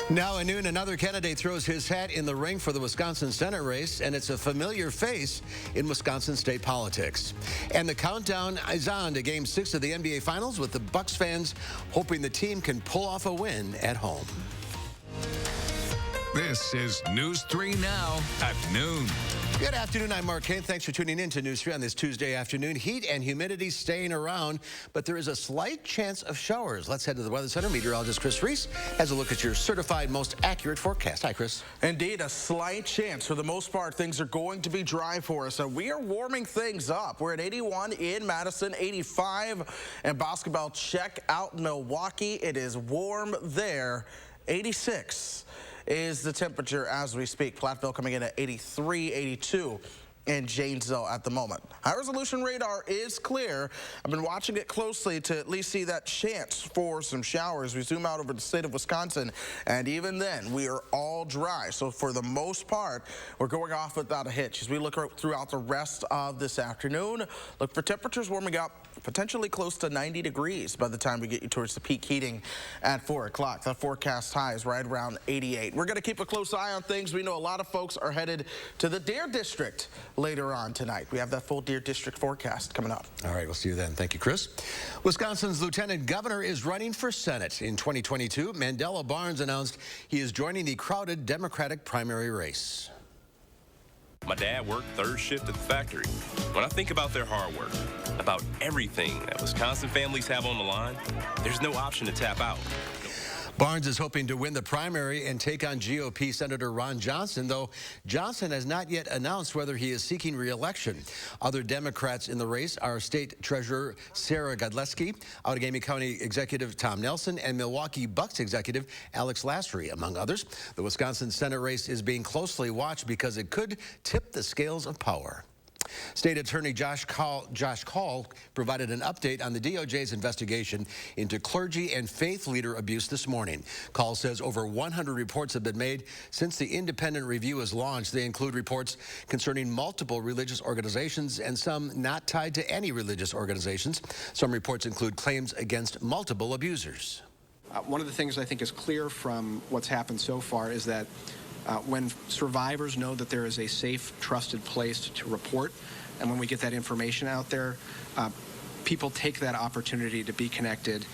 Now at noon, another candidate throws his hat in the ring for the Wisconsin Senate race, and it's a familiar face in Wisconsin state politics. And the countdown is on to Game 6 of the NBA Finals, with the Bucks fans hoping the team can pull off a win at home. This is News 3 Now at noon. Good afternoon. I'm Mark Kane. Thanks for tuning in to News 3 on this Tuesday afternoon. Heat and humidity staying around, but there is a slight chance of showers. Let's head to the Weather Center. Meteorologist Chris Reese has a look at your certified most accurate forecast. Hi, Chris. Indeed, a slight chance. For the most part, things are going to be dry for us. And we are warming things up. We're at 81 in Madison, 85 in basketball. Check out Milwaukee. It is warm there. 86 is the temperature as we speak. Platteville coming in at 83, 82 in Janesville at the moment. High resolution radar is clear. I've been watching it closely to at least see that chance for some showers. We zoom out over the state of Wisconsin, and even then, we are all dry. So for the most part, we're going off without a hitch. As we look throughout the rest of this afternoon, look for temperatures warming up potentially close to 90 degrees by the time we get you towards the peak heating at 4 o'clock. That forecast high is right around 88. We're going to keep a close eye on things. We know a lot of folks are headed to the Deer District later on tonight. We have that full Deer District forecast coming up. All right, we'll see you then. Thank you, Chris. Wisconsin's lieutenant governor is running for Senate in 2022. Mandela Barnes announced he is joining the crowded Democratic primary race. My dad worked third shift at the factory. When I think about their hard work, about everything that Wisconsin families have on the line, there's no option to tap out. Barnes is hoping to win the primary and take on GOP Senator Ron Johnson, though Johnson has not yet announced whether he is seeking re-election. Other Democrats in the race are State Treasurer Sarah Godleski, Outagamie County Executive Tom Nelson, and Milwaukee Bucks Executive Alex Lasry, among others. The Wisconsin Senate race is being closely watched because it could tip the scales of power. State Attorney Josh Call provided an update on the DOJ's investigation into clergy and faith leader abuse this morning. Call says over 100 reports have been made since the independent review was launched. They include reports concerning multiple religious organizations and some not tied to any religious organizations. Some reports include claims against multiple abusers. One of the things I think is clear from what's happened so far is that when survivors know that there is a safe, trusted place to report, and when we get that information out there, people take that opportunity to be connected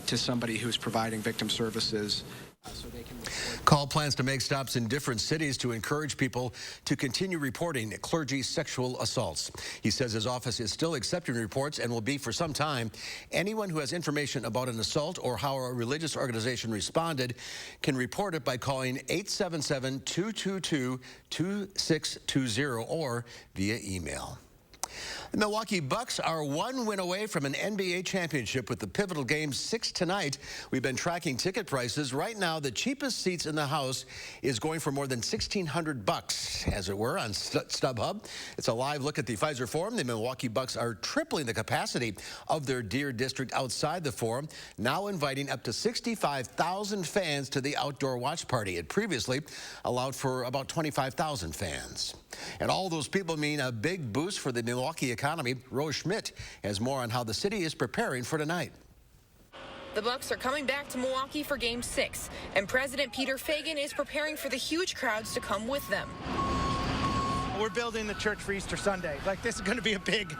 to somebody who's providing victim services. So they can Call plans to make stops in different cities to encourage people to continue reporting clergy sexual assaults. He says his office is still accepting reports and will be for some time. Anyone who has information about an assault or how a religious organization responded can report it by calling 877-222-2620 or via email. The Milwaukee Bucks are one win away from an NBA championship with the pivotal Game 6 tonight. We've been tracking ticket prices. Right now, the cheapest seats in the house is going for more than $1,600, as it were, on StubHub. It's a live look at the Pfizer Forum. The Milwaukee Bucks are tripling the capacity of their Deer District outside the Forum, now inviting up to 65,000 fans to the outdoor watch party. It previously allowed for about 25,000 fans. And all those people mean a big boost for the Milwaukee economy. Rose Schmidt has more on how the city is preparing for tonight. The Bucks are coming back to Milwaukee for Game 6, and President Peter Feigin is preparing for the huge crowds to come with them. We're building the church for Easter Sunday. Like, this is going to be a big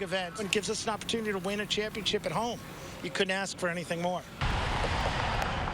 event. It gives us an opportunity to win a championship at home. You couldn't ask for anything more.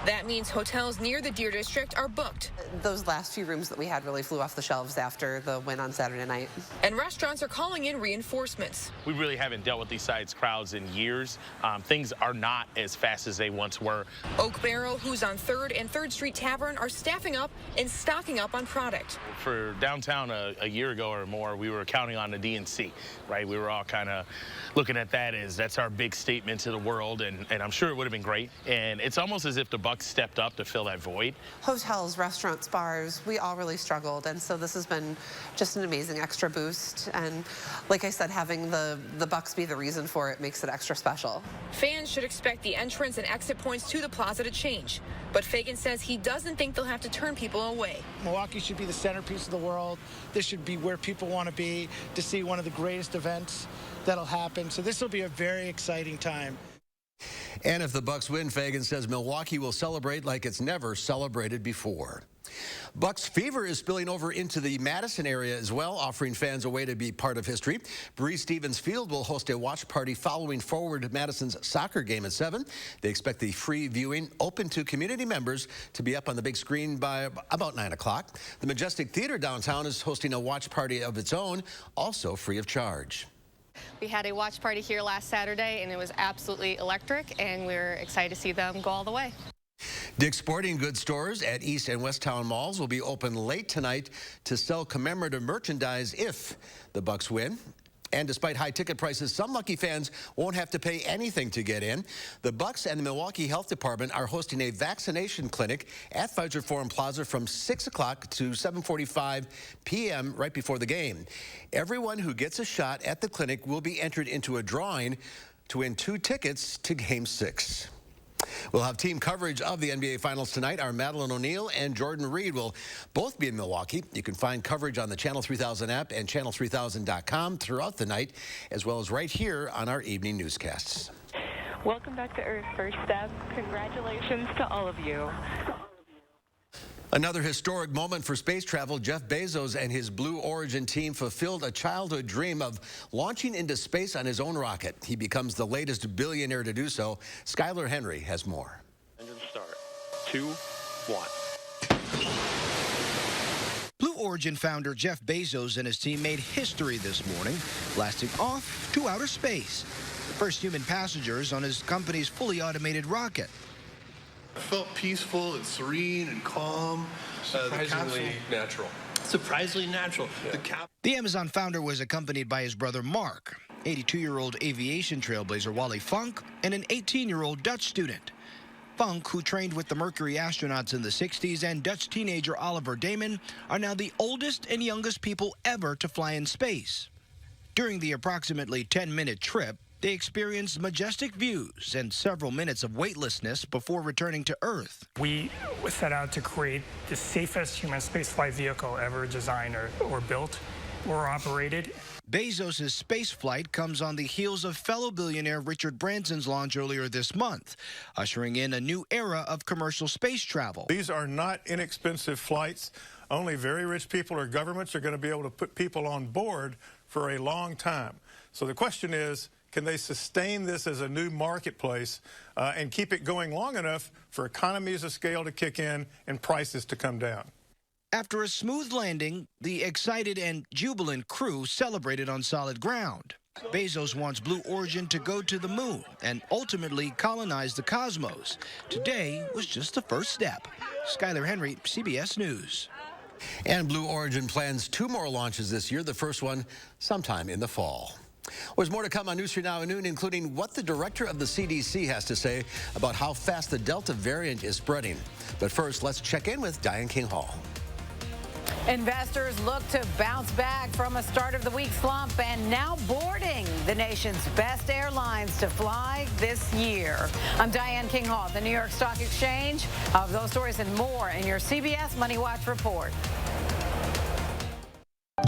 That means hotels near the Deer District are booked. Those last few rooms that we had really flew off the shelves after the win on Saturday night. And restaurants are calling in reinforcements. We really haven't dealt with these size crowds in years. Things are not as fast as they once were. Oak Barrel, who's on 3rd and 3rd Street Tavern, are staffing up and stocking up on product. For downtown a year ago or more, we were counting on the DNC, right? We were all kind of looking at that as that's our big statement to the world, and I'm sure it would have been great. And it's almost as if the Bucks stepped up to fill that void. Hotels, restaurants, bars, we all really struggled, and so this has been just an amazing extra boost. And like I said, having the Bucks be the reason for it makes it extra special. Fans should expect the entrance and exit points to the plaza to change, but Feigin says he doesn't think they'll have to turn people away. Milwaukee should be the centerpiece of the world. This should be where people want to be to see one of the greatest events that'll happen. So this will be a very exciting time. And if the Bucks win, Fagan says Milwaukee will celebrate like it's never celebrated before. Bucks fever is spilling over into the Madison area as well, offering fans a way to be part of history. Breese-Stevens Field will host a watch party following Forward Madison's soccer game at 7. They expect the free viewing, open to community members, to be up on the big screen by about 9 o'clock. The Majestic Theater downtown is hosting a watch party of its own, also free of charge. We had a watch party here last Saturday, and it was absolutely electric, and we're excited to see them go all the way. Dick's Sporting Goods stores at East and West Town malls will be open late tonight to sell commemorative merchandise if the Bucks win. And despite high ticket prices, some lucky fans won't have to pay anything to get in. The Bucks and the Milwaukee Health Department are hosting a vaccination clinic at Pfizer Forum Plaza from 6 o'clock to 7:45 p.m. right before the game. Everyone who gets a shot at the clinic will be entered into a drawing to win 2 tickets to Game 6. We'll have team coverage of the NBA Finals tonight. Our Madeline O'Neill and Jordan Reed will both be in Milwaukee. You can find coverage on the Channel 3000 app and channel3000.com throughout the night, as well as right here on our evening newscasts. Welcome back to Earth, First Step. Congratulations to all of you. Another historic moment for space travel. Jeff Bezos and his Blue Origin team fulfilled a childhood dream of launching into space on his own rocket. He becomes the latest billionaire to do so. Skylar Henry has more. Engine start. 2, 1. Blue Origin founder Jeff Bezos and his team made history this morning, blasting off to outer space. The first human passengers on his company's fully automated rocket. I felt peaceful and serene and calm. Surprisingly natural. Surprisingly natural. Yeah. The Amazon founder was accompanied by his brother Mark, 82-year-old aviation trailblazer Wally Funk, and an 18-year-old Dutch student. Funk, who trained with the Mercury astronauts in the 60s, and Dutch teenager Oliver Damon are now the oldest and youngest people ever to fly in space. During the approximately 10-minute trip, they experienced majestic views and several minutes of weightlessness before returning to Earth. We set out to create the safest human spaceflight vehicle ever designed or built or operated. Bezos' space flight comes on the heels of fellow billionaire Richard Branson's launch earlier this month, ushering in a new era of commercial space travel. These are not inexpensive flights. Only very rich people or governments are going to be able to put people on board for a long time. So the question is, can they sustain this as a new marketplace and keep it going long enough for economies of scale to kick in and prices to come down? After a smooth landing, the excited and jubilant crew celebrated on solid ground. Bezos wants Blue Origin to go to the moon and ultimately colonize the cosmos. Today was just the first step. Skylar Henry, CBS News. And Blue Origin plans 2 more launches this year, the first one sometime in the fall. There's more to come on News 3 Now at noon, including what the director of the CDC has to say about how fast the Delta variant is spreading. But first, let's check in with Diane King Hall. Investors look to bounce back from a start of the week slump and now boarding the nation's best airlines to fly this year. I'm Diane King Hall at the New York Stock Exchange. Of those stories and more in your CBS Money Watch report.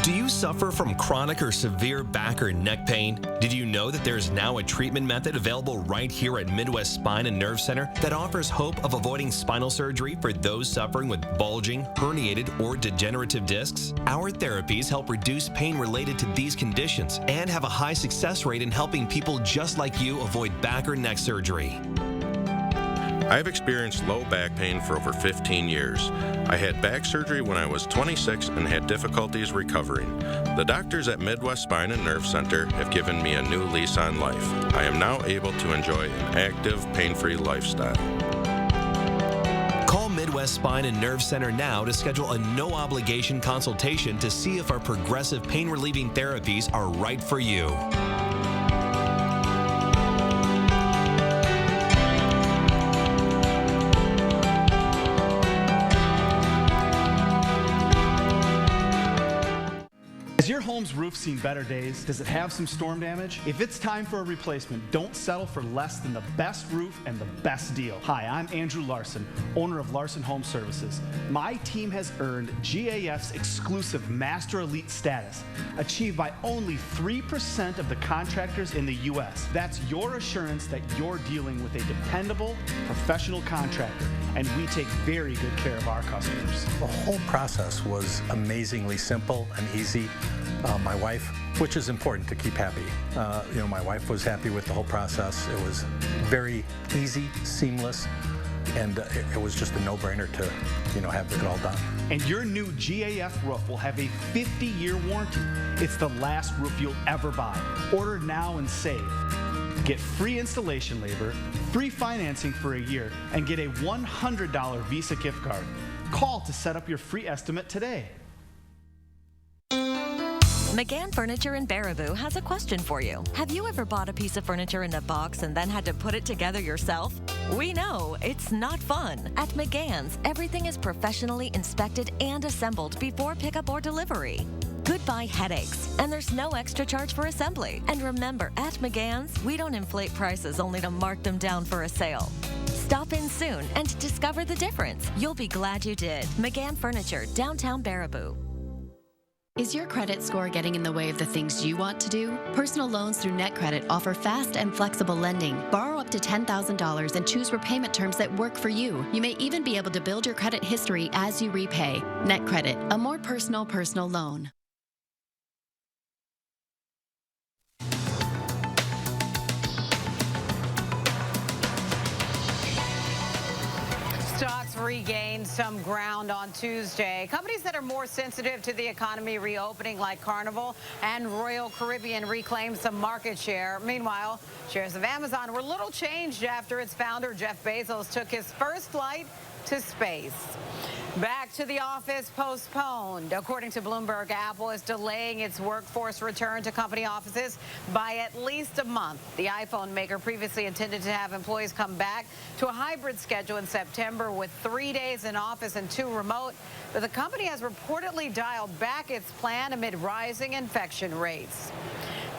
Do you suffer from chronic or severe back or neck pain? Did you know that there's now a treatment method available right here at Midwest Spine and Nerve Center that offers hope of avoiding spinal surgery for those suffering with bulging, herniated, or degenerative discs? Our therapies help reduce pain related to these conditions and have a high success rate in helping people just like you avoid back or neck surgery. I've experienced low back pain for over 15 years. I had back surgery when I was 26 and had difficulties recovering. The doctors at Midwest Spine and Nerve Center have given me a new lease on life. I am now able to enjoy an active, pain-free lifestyle. Call Midwest Spine and Nerve Center now to schedule a no-obligation consultation to see if our progressive pain-relieving therapies are right for you. As your home's roof seen better days? Does it have some storm damage? If it's time for a replacement, don't settle for less than the best roof and the best deal. Hi, I'm Andrew Larson, owner of Larson Home Services. My team has earned GAF's exclusive Master Elite status, achieved by only 3% of the contractors in the U.S. That's your assurance that you're dealing with a dependable, professional contractor, and we take very good care of our customers. The whole process was amazingly simple and easy. My wife, which is important to keep happy, my wife was happy with the whole process. It was very easy, seamless, and it was just a no-brainer to, have it all done. And your new GAF roof will have a 50-year warranty. It's the last roof you'll ever buy. Order now and save. Get free installation labor, free financing for a year, and get a $100 Visa gift card. Call to set up your free estimate today. McGann Furniture in Baraboo has a question for you. Have you ever bought a piece of furniture in a box and then had to put it together yourself? We know it's not fun. At McGann's, everything is professionally inspected and assembled before pickup or delivery. Goodbye headaches, and there's no extra charge for assembly. And remember, at McGann's, we don't inflate prices only to mark them down for a sale. Stop in soon and discover the difference. You'll be glad you did. McGann Furniture, downtown Baraboo. Is your credit score getting in the way of the things you want to do? Personal loans through NetCredit offer fast and flexible lending. Borrow up to $10,000 and choose repayment terms that work for you. You may even be able to build your credit history as you repay. NetCredit, a more personal loan. Stocks regained some ground on Tuesday. Companies that are more sensitive to the economy reopening, like Carnival and Royal Caribbean, reclaimed some market share. Meanwhile, shares of Amazon were little changed after its founder, Jeff Bezos, took his first flight to space. Back to the office postponed. According to Bloomberg, Apple is delaying its workforce return to company offices by at least a month. The iPhone maker previously intended to have employees come back to a hybrid schedule in September with 3 days in office and 2 remote, but the company has reportedly dialed back its plan amid rising infection rates.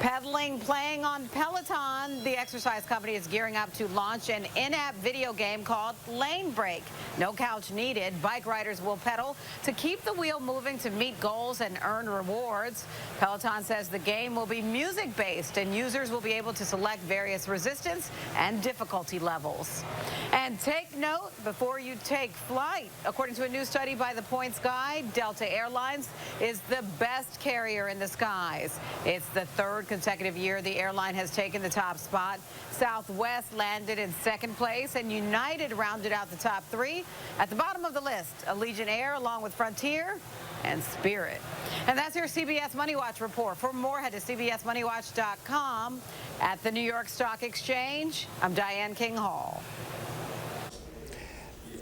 Playing on Peloton, the exercise company is gearing up to launch an in-app video game called Lane Break. No couch needed. Bike riders will pedal to keep the wheel moving to meet goals and earn rewards. Peloton says the game will be music-based and users will be able to select various resistance and difficulty levels. And take note before you take flight. According to a new study by the Points Guide, Delta Airlines is the best carrier in the skies. It's the third consecutive year the airline has taken the top spot. Southwest landed in second place, and United rounded out the top 3. At the bottom of the list, Allegiant Air along with Frontier and Spirit. And that's your CBS Money Watch report. For more, head to cbsmoneywatch.com. At the New York Stock Exchange, I'm Diane King Hall.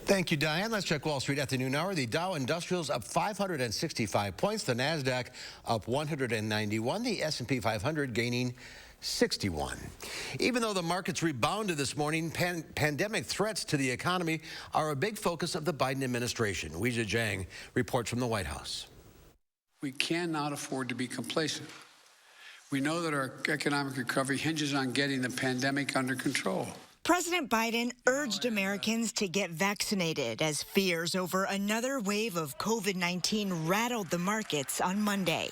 Thank you, Diane. Let's check Wall Street at the noon hour. The Dow Industrials up 565 points. The NASDAQ up 191. The S&P 500 gaining 61. Even though the markets rebounded this morning, pandemic threats to the economy are a big focus of the Biden administration. Weijia Jiang reports from the White House. We cannot afford to be complacent. We know that our economic recovery hinges on getting the pandemic under control. President Biden urged Americans to get vaccinated as fears over another wave of COVID-19 rattled the markets on Monday.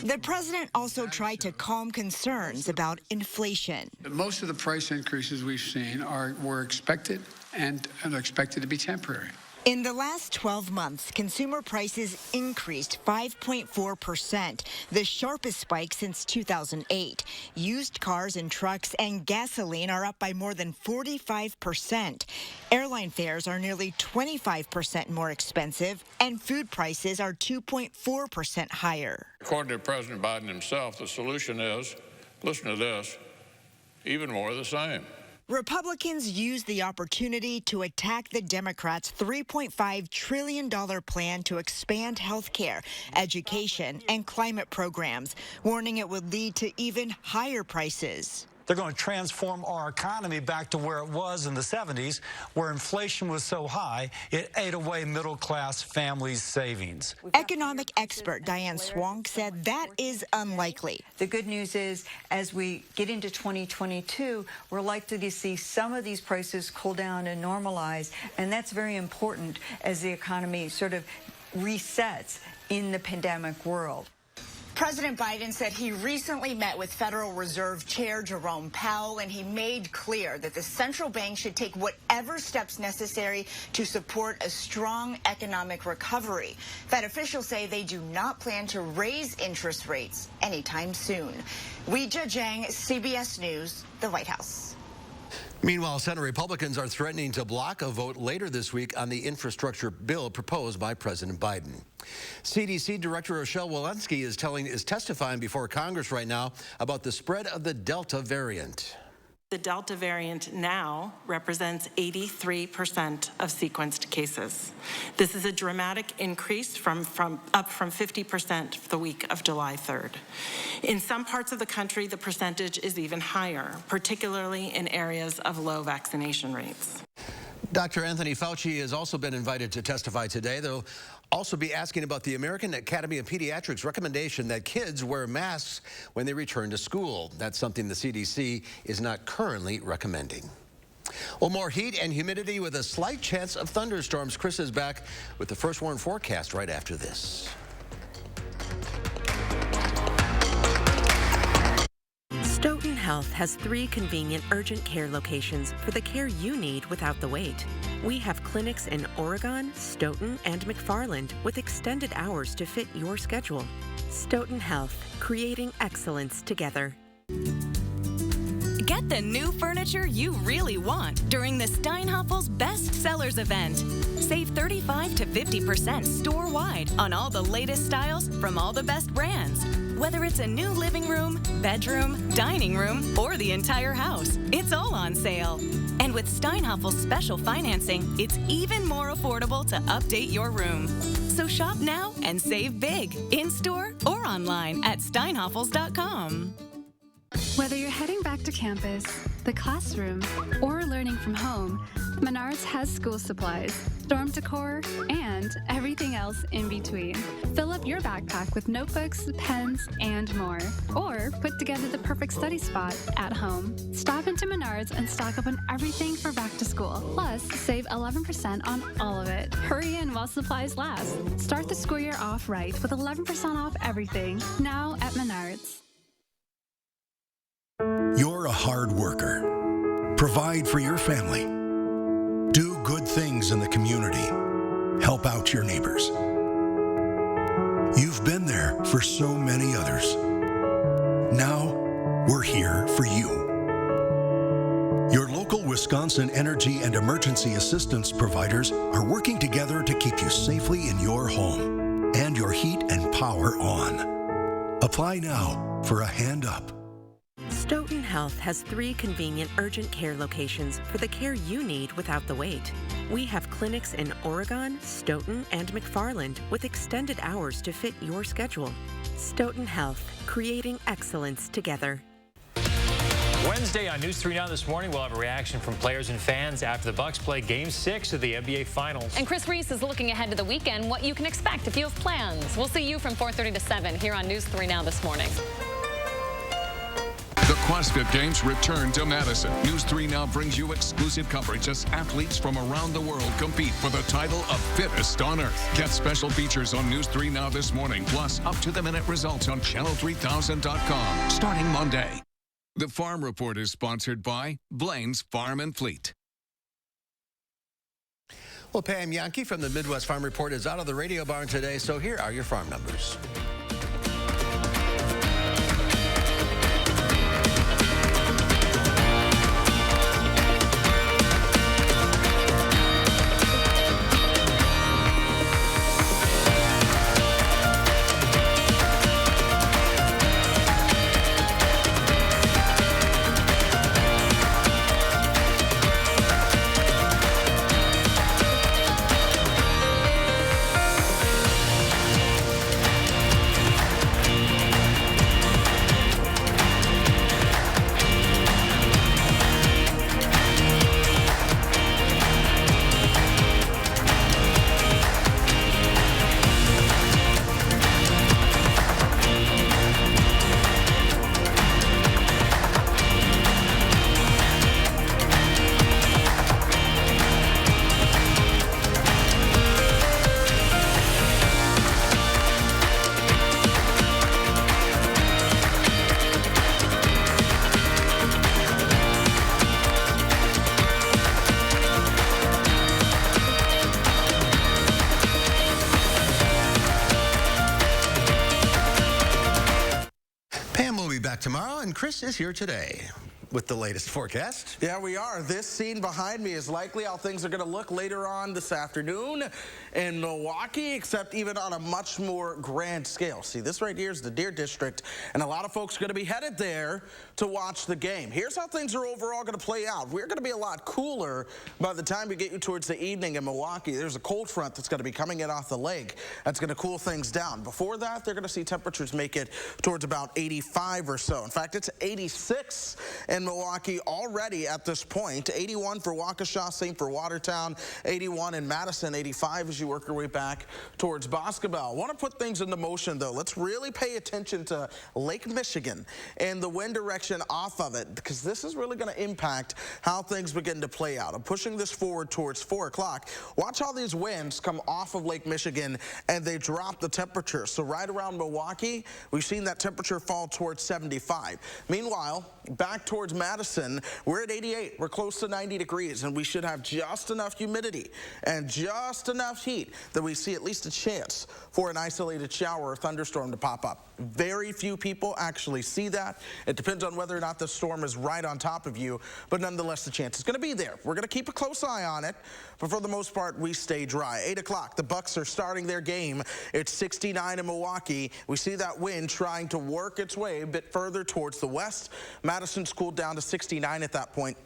The president also tried to calm concerns about inflation. Most of the price increases we've seen were expected and are expected to be temporary. In the last 12 months, consumer prices increased 5.4%, the sharpest spike since 2008. Used cars and trucks and gasoline are up by more than 45%. Airline fares are nearly 25% more expensive, and food prices are 2.4% higher. According to President Biden himself, the solution is, listen to this, even more of the same. Republicans used the opportunity to attack the Democrats' $3.5 trillion plan to expand health care, education, and climate programs, warning it would lead to even higher prices. They're going to transform our economy back to where it was in the 70s, where inflation was so high, it ate away middle-class families' savings. Economic expert Diane Swank said that is unlikely. The good news is, as we get into 2022, we're likely to see some of these prices cool down and normalize, and that's very important as the economy sort of resets in the pandemic world. President Biden said he recently met with Federal Reserve Chair Jerome Powell, and he made clear that the central bank should take whatever steps necessary to support a strong economic recovery. Fed officials say they do not plan to raise interest rates anytime soon. Weijia Zhang, CBS News, the White House. Meanwhile, Senate Republicans are threatening to block a vote later this week on the infrastructure bill proposed by President Biden. CDC Director Rochelle Walensky is testifying before Congress right now about the spread of the Delta variant. The Delta variant now represents 83% of sequenced cases. This is a dramatic increase up from 50% the week of July 3rd. In some parts of the country, the percentage is even higher, particularly in areas of low vaccination rates. Dr. Anthony Fauci has also been invited to testify today. They'll also be asking about the American Academy of Pediatrics' recommendation that kids wear masks when they return to school. That's something the CDC is not currently recommending. Well, more heat and humidity with a slight chance of thunderstorms. Chris is back with the first warn forecast right after this. Stoughton Health has 3 convenient urgent care locations for the care you need without the wait. We have clinics in Oregon, Stoughton, and McFarland with extended hours to fit your schedule. Stoughton Health, creating excellence together. Get the new furniture you really want during the Steinhafels Best Sellers event. Save 35 to 50% store-wide on all the latest styles from all the best brands. Whether it's a new living room, bedroom, dining room, or the entire house, it's all on sale. And with Steinhafels special financing, it's even more affordable to update your room. So shop now and save big, in-store or online at steinhafels.com. Whether you're heading back to campus, the classroom, or learning from home, Menards has school supplies, dorm decor, and everything else in between. Fill up your backpack with notebooks, pens, and more. Or put together the perfect study spot at home. Stop into Menards and stock up on everything for back to school. Plus, save 11% on all of it. Hurry in while supplies last. Start the school year off right with 11% off everything, now at Menards. You're a hard worker. Provide for your family. Do good things in the community. Help out your neighbors. You've been there for so many others. Now, we're here for you. Your local Wisconsin energy and emergency assistance providers are working together to keep you safely in your home and your heat and power on. Apply now for a hand up. Stoughton Health has 3 convenient urgent care locations for the care you need without the wait. We have clinics in Oregon, Stoughton, and McFarland with extended hours to fit your schedule. Stoughton Health, creating excellence together. Wednesday on News 3 Now this morning, we'll have a reaction from players and fans after the Bucks play Game 6 of the NBA Finals. And Chris Reese is looking ahead to the weekend, what you can expect if you have plans. We'll see you from 4:30 to 7 here on News 3 Now this morning. The CrossFit Games return to Madison. News 3 Now brings you exclusive coverage as athletes from around the world compete for the title of Fittest on Earth. Get special features on News 3 Now this morning, plus up-to-the-minute results on channel3000.com starting Monday. The Farm Report is sponsored by Blaine's Farm and Fleet. Well, Pam Yankee from the Midwest Farm Report is out of the radio barn today, so here are your farm numbers. tomorrow, and Chris is here today with the latest forecast. Yeah, we are. This scene behind me is likely how things are going to look later on this afternoon in Milwaukee, except even on a much more grand scale. See, this right here is the Deer District, and a lot of folks are going to be headed there to watch the game. Here's how things are overall going to play out. We're going to be a lot cooler by the time we get you towards the evening in Milwaukee. There's a cold front that's going to be coming in off the lake. That's going to cool things down. Before that, they're going to see temperatures make it towards about 85 or so. In fact, it's 86 in Milwaukee already at this point. 81 for Waukesha, same for Watertown, 81 in Madison, 85 as you work your way back towards Boscobel. I want to put things into motion, though. Let's really pay attention to Lake Michigan and the wind direction off of it, because this is really going to impact how things begin to play out. I'm pushing this forward towards 4 o'clock. Watch how these winds come off of Lake Michigan and they drop the temperature. So right around Milwaukee, we've seen that temperature fall towards 75. Meanwhile, back towards Madison, we're at 88. We're close to 90 degrees, and we should have just enough humidity and just enough heat that we see at least a chance for an isolated shower or thunderstorm to pop up. Very few people actually see that. It depends on whether or not the storm is right on top of you, but nonetheless, the chance is going to be there. We're going to keep a close eye on it, but for the most part, we stay dry. 8 o'clock, the Bucks are starting their game. It's 69 in Milwaukee. We see that wind trying to work its way a bit further towards the west. Madison's cooled down to 69 at that point.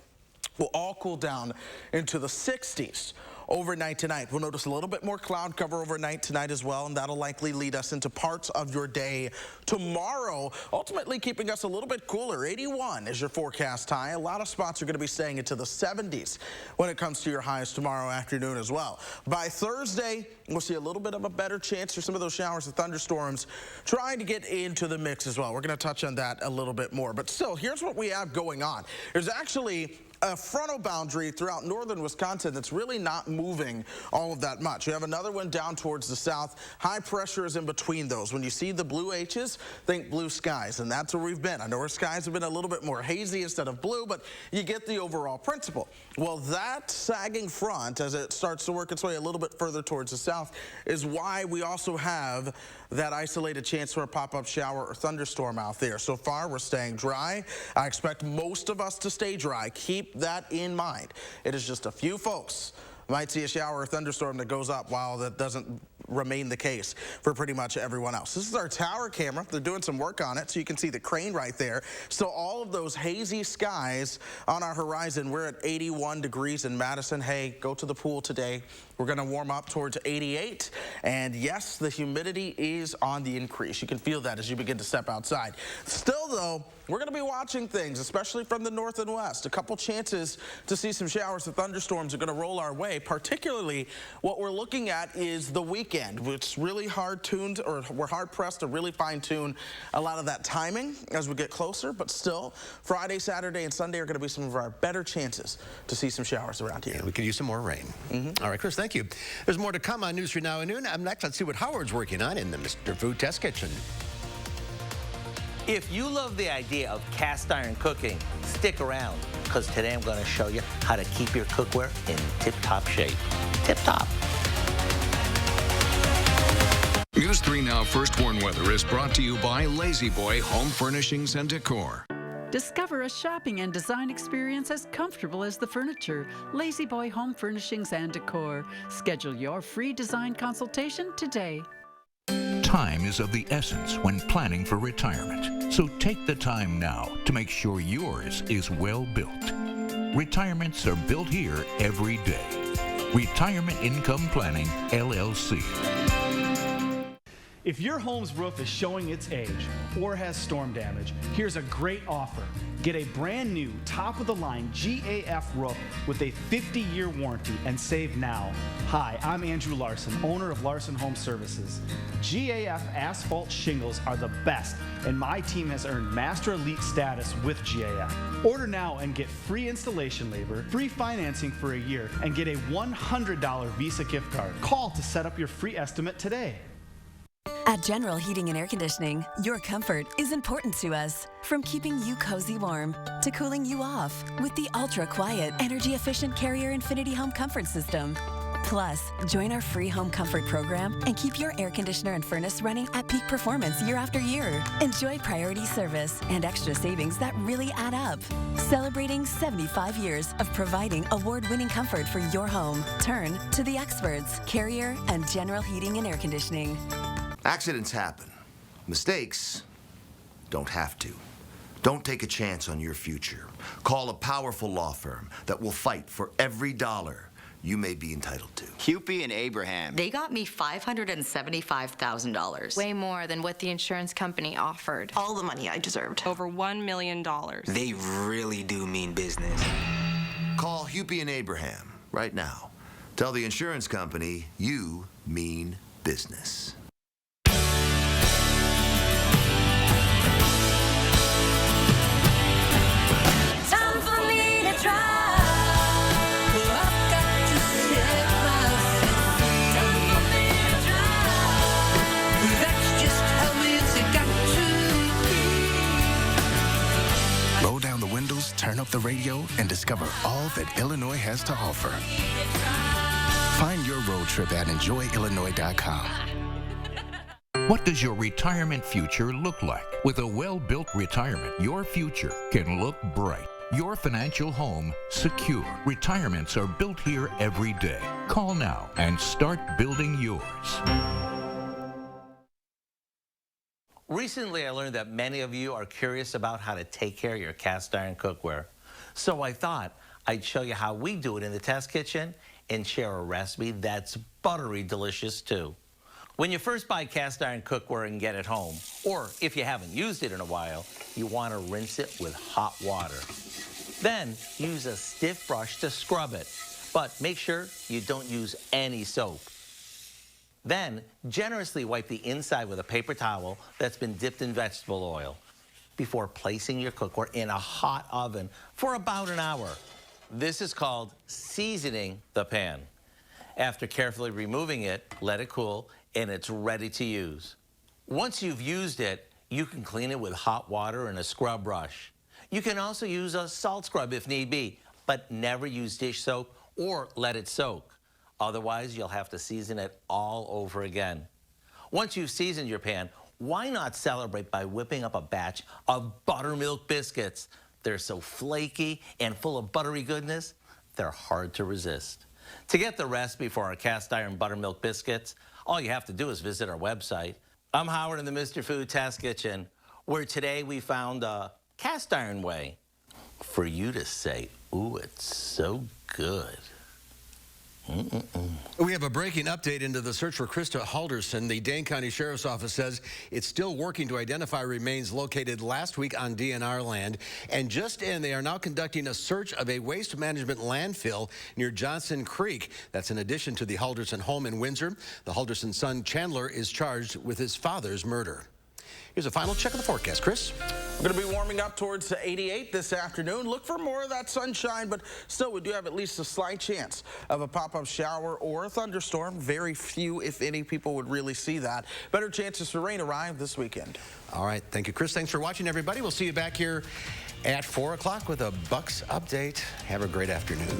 We'll all cool down into the 60s. Overnight tonight, we'll notice a little bit more cloud cover overnight tonight as well, and that'll likely lead us into parts of your day tomorrow, ultimately keeping us a little bit cooler. 81 is your forecast high. A lot of spots are going to be staying into the 70s when it comes to your highs tomorrow afternoon as well. By Thursday, we'll see a little bit of a better chance for some of those showers and thunderstorms trying to get into the mix as well. We're going to touch on that a little bit more, but still, here's what we have going on. There's actually a frontal boundary throughout northern Wisconsin that's really not moving all of that much. You have another one down towards the south. High pressure is in between those. When you see the blue H's, think blue skies, and that's where we've been. I know our skies have been a little bit more hazy instead of blue, but you get the overall principle. Well, that sagging front, as it starts to work its way a little bit further towards the south, is why we also have that isolated chance for a pop-up shower or thunderstorm out there. So far, we're staying dry. I expect most of us to stay dry. Keep that in mind. It is just a few folks might see a shower or thunderstorm that goes up while that doesn't remain the case for pretty much everyone else. This is our tower camera. They're doing some work on it, so you can see the crane right there. So all of those hazy skies on our horizon. We're at 81 degrees in Madison. Hey, go to the pool today. We're going to warm up towards 88. And yes, the humidity is on the increase. You can feel that as you begin to step outside. Still, though, we're going to be watching things, especially from the north and west. A couple chances to see some showers and thunderstorms are going to roll our way. Particularly, what we're looking at is the weekend. It's really hard-tuned, or we're hard-pressed to really fine-tune a lot of that timing as we get closer. But still, Friday, Saturday, and Sunday are going to be some of our better chances to see some showers around here. Yeah, we could use some more rain. All right, Chris, thank you. There's more to come on News 3 Now and Noon. Up next, let's see what Howard's working on in the Mr. Food Test Kitchen. If you love the idea of cast iron cooking, stick around, because today I'm going to show you how to keep your cookware in tip-top shape. Tip-top. News 3 Now First Warn Weather is brought to you by Lazy Boy Home Furnishings and Decor. Discover a shopping and design experience as comfortable as the furniture. Lazy Boy Home Furnishings and Decor. Schedule your free design consultation today. Time is of the essence when planning for retirement, so take the time now to make sure yours is well built. Retirements are built here every day. Retirement Income Planning, LLC. If your home's roof is showing its age or has storm damage, here's a great offer. Get a brand new, top-of-the-line GAF roof with a 50-year warranty and save now. Hi, I'm Andrew Larson, owner of Larson Home Services. GAF asphalt shingles are the best, and my team has earned Master Elite status with GAF. Order now and get free installation labor, free financing for a year, and get a $100 Visa gift card. Call to set up your free estimate today. At General Heating and Air Conditioning, your comfort is important to us. From keeping you cozy warm to cooling you off with the ultra-quiet, energy-efficient Carrier Infinity Home Comfort System. Plus, join our free home comfort program and keep your air conditioner and furnace running at peak performance year after year. Enjoy priority service and extra savings that really add up. Celebrating 75 years of providing award-winning comfort for your home. Turn to the experts, Carrier and General Heating and Air Conditioning. Accidents happen. Mistakes don't have to. Don't take a chance on your future. Call a powerful law firm that will fight for every dollar you may be entitled to. Hupy and Abraham. They got me $575,000. Way more than what the insurance company offered. All the money I deserved. Over $1 million. They really do mean business. Call Hupy and Abraham right now. Tell the insurance company you mean business. Time for me to try. Roll down the windows, turn up the radio, and discover all that Illinois has to offer. Find your road trip at enjoyillinois.com. What does your retirement future look like? With a well-built retirement, your future can look bright. Your financial home secure. Retirements are built here every day. Call now and start building yours. Recently, I learned that many of you are curious about how to take care of your cast iron cookware. So I thought I'd show you how we do it in the test kitchen and share a recipe that's buttery delicious too. When you first buy cast iron cookware and get it home, or if you haven't used it in a while, you want to rinse it with hot water. Then use a stiff brush to scrub it, but make sure you don't use any soap. Then, generously wipe the inside with a paper towel that's been dipped in vegetable oil before placing your cookware in a hot oven for about an hour. This is called seasoning the pan. After carefully removing it, let it cool, and it's ready to use. Once you've used it, you can clean it with hot water and a scrub brush. You can also use a salt scrub if need be, but never use dish soap or let it soak. Otherwise, you'll have to season it all over again. Once you've seasoned your pan, why not celebrate by whipping up a batch of buttermilk biscuits? They're so flaky and full of buttery goodness, they're hard to resist. To get the recipe for our cast iron buttermilk biscuits, all you have to do is visit our website. I'm Howard in the Mr. Food Test Kitchen, where today we found a cast iron way for you to say, ooh, it's so good. We have a breaking update into the search for Krista Halderson. The Dane County Sheriff's Office says it's still working to identify remains located last week on DNR land. And just in, they are now conducting a search of a waste management landfill near Johnson Creek. That's in addition to the Halderson home in Windsor. The Halderson son, Chandler, is charged with his father's murder. Here's a final check of the forecast. Chris? We're going to be warming up towards 88 this afternoon. Look for more of that sunshine, but still we do have at least a slight chance of a pop-up shower or a thunderstorm. Very few, if any, people would really see that. Better chances for rain arrive this weekend. All right. Thank you, Chris. Thanks for watching, everybody. We'll see you back here at 4 o'clock with a Bucks update. Have a great afternoon.